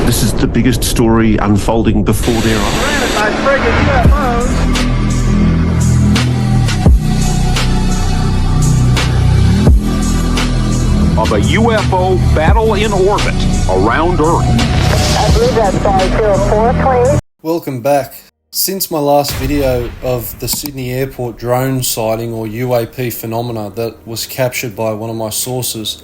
This is the biggest story unfolding before their eyes. Surrounded by friggin' UFOs. Of a UFO battle in orbit around Earth. I believe that's 504, please. Welcome back. Since my last video of the Sydney Airport drone sighting or UAP phenomena that was captured by one of my sources,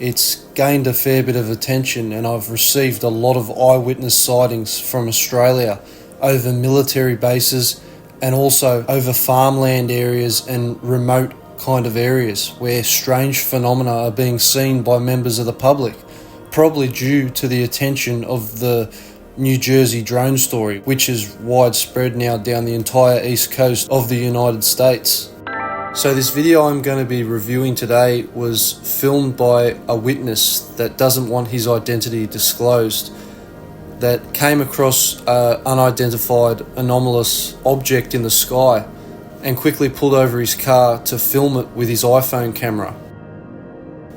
it's gained a fair bit of attention, and I've received a lot of eyewitness sightings from Australia over military bases and also over farmland areas and remote kind of areas where strange phenomena are being seen by members of the public, probably due to the attention of the New Jersey drone story, which is widespread now down the entire east coast of the United States. So this video I'm going to be reviewing today was filmed by a witness that doesn't want his identity disclosed, that came across an unidentified anomalous object in the sky and quickly pulled over his car to film it with his iPhone camera.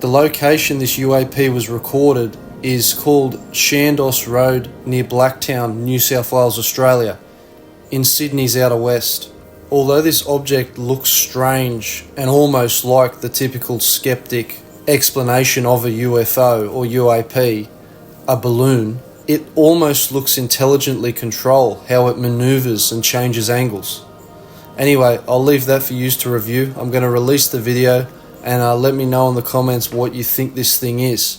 The location this UAP was recorded is called Chandos Road near Blacktown, New South Wales, Australia, in Sydney's outer west. Although this object looks strange and almost like the typical skeptic explanation of a UFO or UAP, a balloon, it almost looks intelligently controlled how it maneuvers and changes angles. Anyway, I'll leave that for you to review. I'm going to release the video and let me know in the comments what you think this thing is.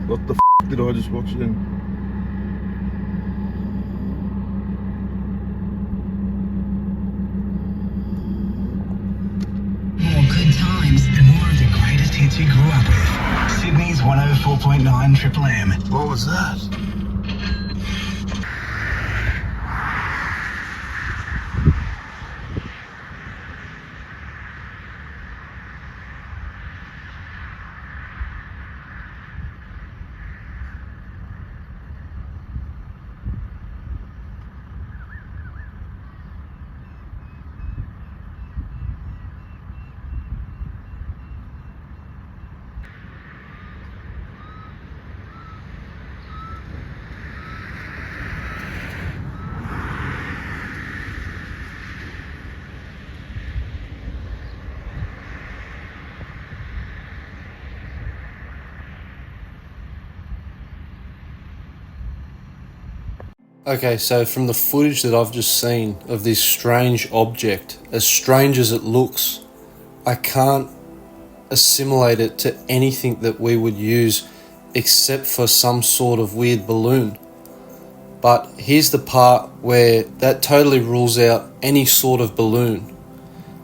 What the did I just watch then? More good times and more of the greatest hits you grew up with. Sydney's 104.9 Triple M. What was that? Okay, so from the footage that I've just seen of this strange object, as strange as it looks, I can't assimilate it to anything that we would use except for some sort of weird balloon. But here's the part where that totally rules out any sort of balloon,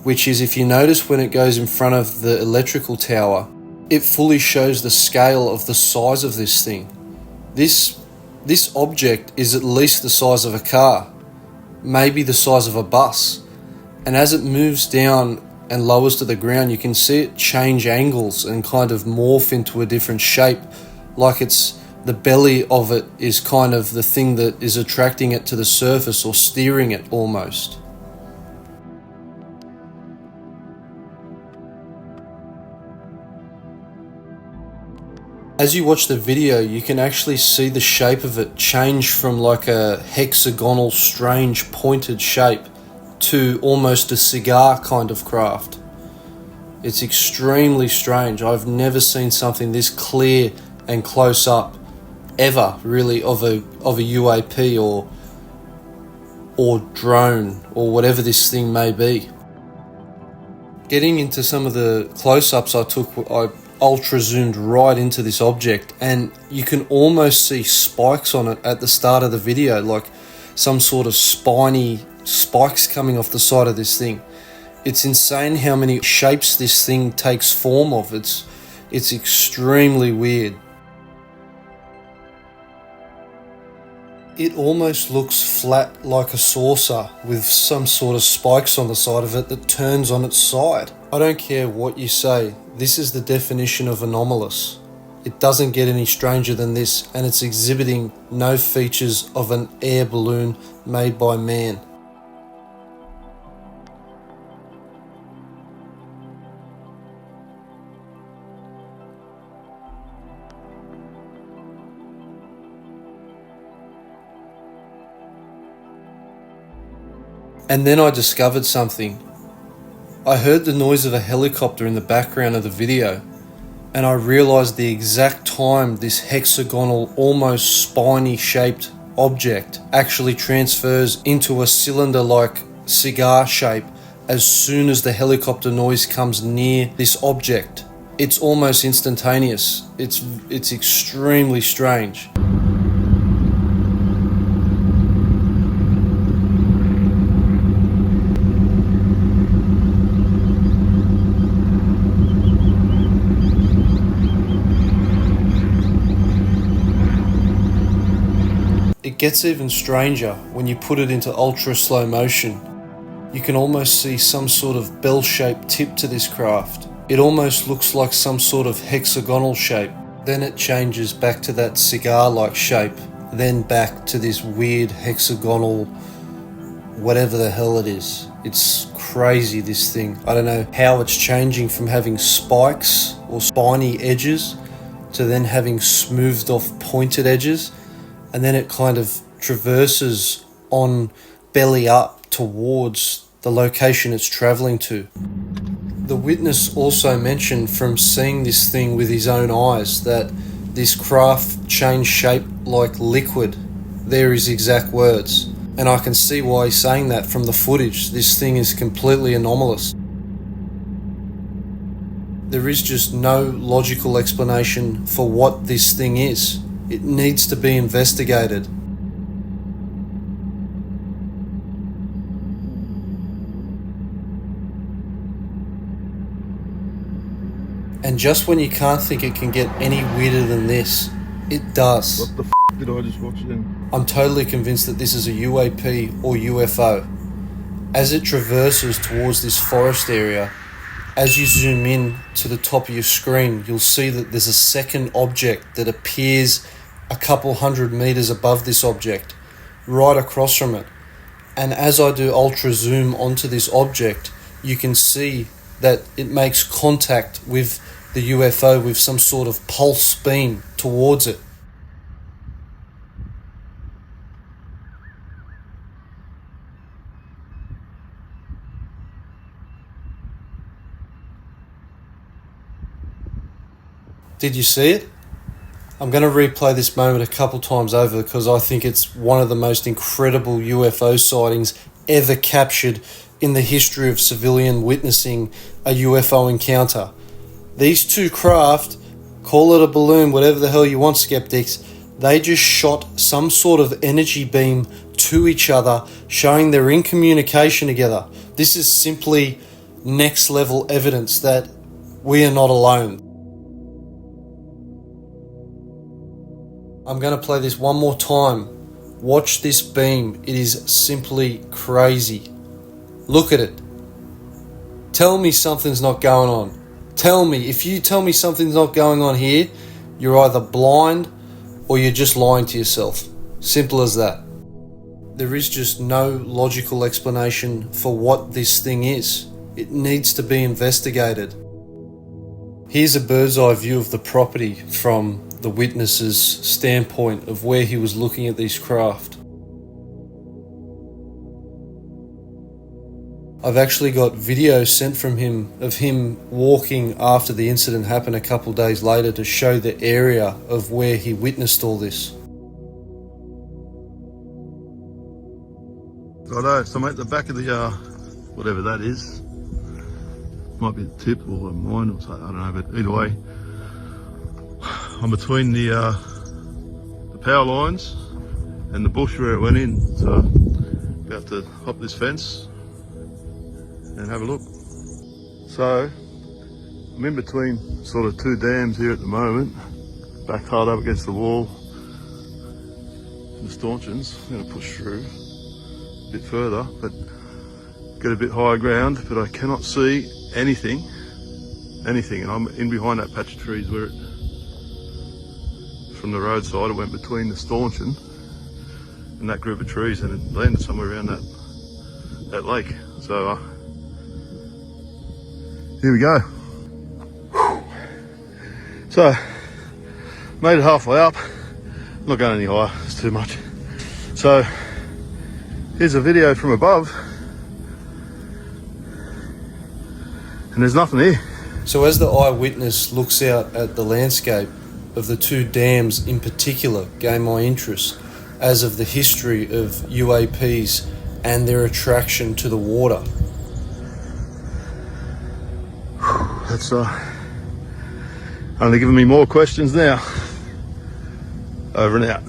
which is, if you notice when it goes in front of the electrical tower, it fully shows the scale of the size of this thing. This object is at least the size of a car, maybe the size of a bus. And as it moves down and lowers to the ground, you can see it change angles and kind of morph into a different shape, like it's the belly of it is kind of the thing that is attracting it to the surface or steering it almost. As you watch the video, you can actually see the shape of it change from like a hexagonal, strange, pointed shape to almost a cigar kind of craft. It's extremely strange. I've never seen something this clear and close up ever, really, of a UAP or drone or whatever this thing may be. Getting into some of the close-ups I ultra zoomed right into this object, and you can almost see spikes on it at the start of the video, like some sort of spiny spikes coming off the side of this thing. It's insane how many shapes this thing takes form of. It's extremely weird. It almost looks flat like a saucer with some sort of spikes on the side of it that turns on its side. I don't care what you say, this is the definition of anomalous. It doesn't get any stranger than this, and it's exhibiting no features of an air balloon made by man. And then I discovered something. I heard the noise of a helicopter in the background of the video, and I realised the exact time this hexagonal, almost spiny shaped object actually transfers into a cylinder-like cigar shape as soon as the helicopter noise comes near this object. It's almost instantaneous. It's extremely strange. It gets even stranger when you put it into ultra slow motion. You can almost see some sort of bell-shaped tip to this craft. It almost looks like some sort of hexagonal shape. Then it changes back to that cigar-like shape, then back to this weird hexagonal, whatever the hell it is. It's crazy, this thing. I don't know how it's changing from having spikes or spiny edges to then having smoothed off pointed edges. And then it kind of traverses on belly up towards the location it's travelling to. The witness also mentioned from seeing this thing with his own eyes that this craft changed shape like liquid. They're his exact words. And I can see why he's saying that from the footage. This thing is completely anomalous. There is just no logical explanation for what this thing is. It needs to be investigated. And just when you can't think it can get any weirder than this, it does. What the did I just watch then? I'm totally convinced that this is a UAP or UFO. As it traverses towards this forest area, as you zoom in to the top of your screen, you'll see that there's a second object that appears a couple 100 meters above this object, right across from it. And as I do ultra zoom onto this object, you can see that it makes contact with the UFO with some sort of pulse beam towards it. Did you see it? I'm going to replay this moment a couple times over because I think it's one of the most incredible UFO sightings ever captured in the history of civilian witnessing a UFO encounter. These two craft, call it a balloon, whatever the hell you want, skeptics, they just shot some sort of energy beam to each other, showing they're in communication together. This is simply next level evidence that we are not alone. I'm going to play this one more time. Watch this beam. It is simply crazy. Look at it. Tell me something's not going on. Tell me. If you tell me something's not going on here, you're either blind or you're just lying to yourself. Simple as that. There is just no logical explanation for what this thing is. It needs to be investigated. Here's a bird's eye view of the property from the witness's standpoint of where he was looking at these craft. I've actually got video sent from him of him walking after the incident happened a couple days later to show the area of where he witnessed all this. Righto, so I'm at the back of the, whatever that is. Might be the tip or a mine or something, I don't know, but either way. I'm between the power lines and the bush where it went in, so you have to hop this fence and have a look. So I'm in between sort of two dams here at the moment, backed hard up against the wall. The stanchions, I'm going to push through a bit further, but get a bit higher ground, but I cannot see anything, and I'm in behind that patch of trees where it, from the roadside, it went between the stanchion and that group of trees, and it landed somewhere around that lake. So here we go. So made it halfway up. I'm not going any higher, it's too much. So here's a video from above, and there's nothing here. So as the eyewitness looks out at the landscape of the two dams in particular gained my interest as of the history of UAPs and their attraction to the water. That's only giving me more questions now. Over and out.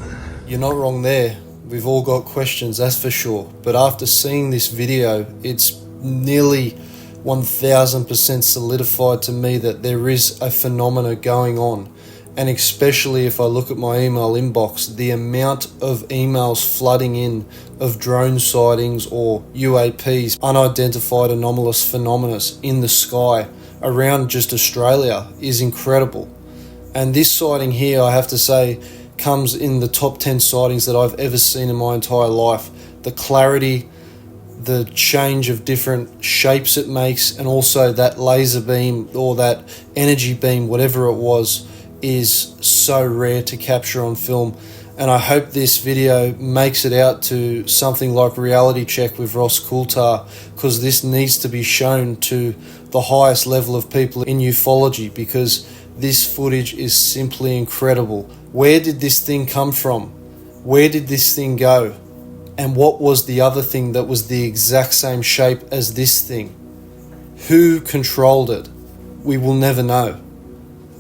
You're not wrong there. We've all got questions, that's for sure. But after seeing this video, it's nearly 1000% solidified to me that there is a phenomena going on. And especially if I look at my email inbox, the amount of emails flooding in of drone sightings or UAPs, unidentified anomalous phenomena in the sky around just Australia is incredible. And this sighting here, I have to say, comes in the top 10 sightings that I've ever seen in my entire life. The clarity, the change of different shapes it makes, and also that laser beam or that energy beam, whatever it was, is so rare to capture on film. And I hope this video makes it out to something like Reality Check with Ross Coulter, because this needs to be shown to the highest level of people in ufology, because this footage is simply incredible. Where did this thing come from? Where did this thing go? And what was the other thing that was the exact same shape as this thing? Who controlled it? We will never know.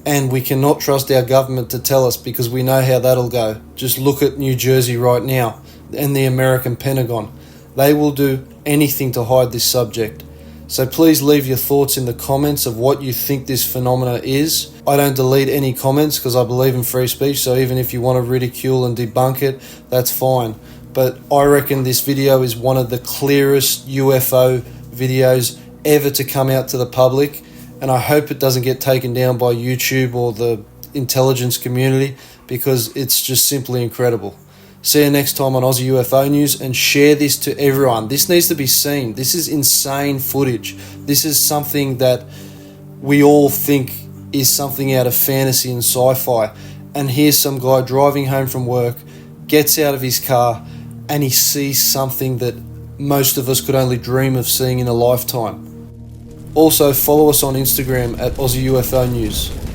And we cannot trust our government to tell us, because we know how that'll go. Just look at New Jersey right now and the American Pentagon. They will do anything to hide this subject. So please leave your thoughts in the comments of what you think this phenomena is. I don't delete any comments because I believe in free speech, so even if you want to ridicule and debunk it, that's fine. But I reckon this video is one of the clearest UFO videos ever to come out to the public, and I hope it doesn't get taken down by YouTube or the intelligence community, because it's just simply incredible. See you next time on Aussie UFO News, and share this to everyone. This needs to be seen. This is insane footage. This is something that we all think is something out of fantasy and sci-fi. And here's some guy driving home from work, gets out of his car, and he sees something that most of us could only dream of seeing in a lifetime. Also, follow us on Instagram at AussieUFOnews.